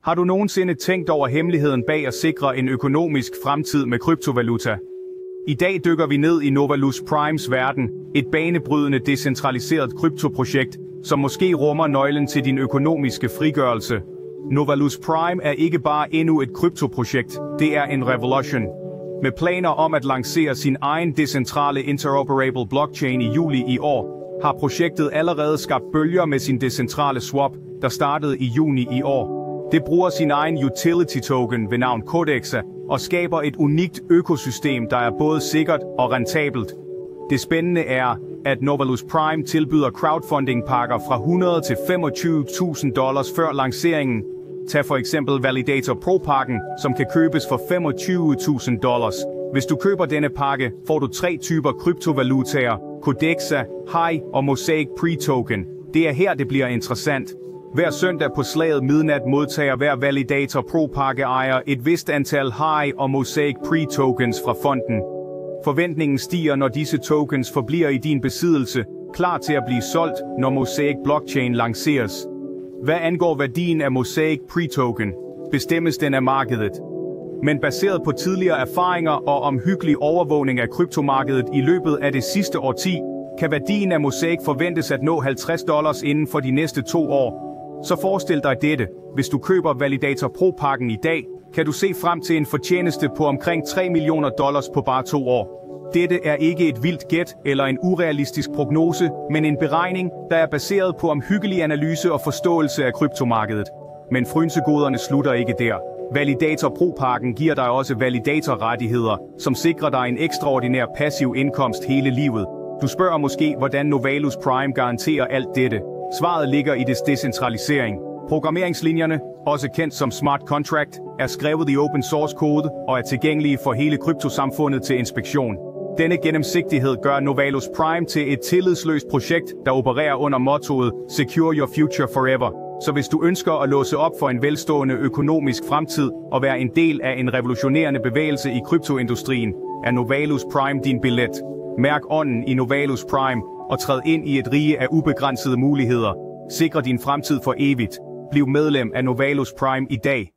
Har du nogensinde tænkt over hemmeligheden bag at sikre en økonomisk fremtid med kryptovaluta? I dag dykker vi ned i Novalus Primes verden, et banebrydende decentraliseret kryptoprojekt, som måske rummer nøglen til din økonomiske frigørelse. Novalus Prime er ikke bare endnu et kryptoprojekt, det er en revolution. Med planer om at lancere sin egen decentrale interoperable blockchain i juli i år, har projektet allerede skabt bølger med sin decentrale swap, der startede i juni i år. Det bruger sin egen utility token ved navn Codexa og skaber et unikt økosystem, der er både sikkert og rentabelt. Det spændende er, at Novalus Prime tilbyder crowdfunding-pakker fra $100 til $25.000 før lanceringen. Tag for eksempel Validator Pro-pakken, som kan købes for $25.000. Hvis du køber denne pakke, får du 3 typer kryptovalutaer: Codexa, Hai og Mosaic Pre-token. Det er her, det bliver interessant. Hver søndag på slaget midnat modtager hver Validator Pro-pakke ejer et vist antal Hai og Mosaic Pre-tokens fra fonden. Forventningen stiger, når disse tokens forbliver i din besiddelse, klar til at blive solgt, når Mosaic Blockchain lanceres. Hvad angår værdien af Mosaic Pre-token, bestemmes den af markedet. Men baseret på tidligere erfaringer og omhyggelig overvågning af kryptomarkedet i løbet af det sidste årti, kan værdien af Mosaic forventes at nå $50 inden for de næste 2 år. Så forestil dig dette: hvis du køber Validator Pro-pakken i dag, kan du se frem til en fortjeneste på omkring $3 millioner på bare 2 år. Dette er ikke et vildt gæt eller en urealistisk prognose, men en beregning, der er baseret på omhyggelig analyse og forståelse af kryptomarkedet. Men frynsegoderne slutter ikke der. Validator Pro-pakken giver dig også validatorrettigheder, som sikrer dig en ekstraordinær passiv indkomst hele livet. Du spørger måske, hvordan Novalus Prime garanterer alt dette. Svaret ligger i dets decentralisering. Programmeringslinjerne, også kendt som smart contract, er skrevet i open source kode og er tilgængelige for hele kryptosamfundet til inspektion. Denne gennemsigtighed gør Novalus Prime til et tillidsløst projekt, der opererer under mottoet Secure Your Future Forever. Så hvis du ønsker at låse op for en velstående økonomisk fremtid og være en del af en revolutionerende bevægelse i kryptoindustrien, er Novalus Prime din billet. Mærk ånden i Novalus Prime og træd ind i et rige af ubegrænsede muligheder. Sikre din fremtid for evigt. Bliv medlem af Novalus Prime i dag.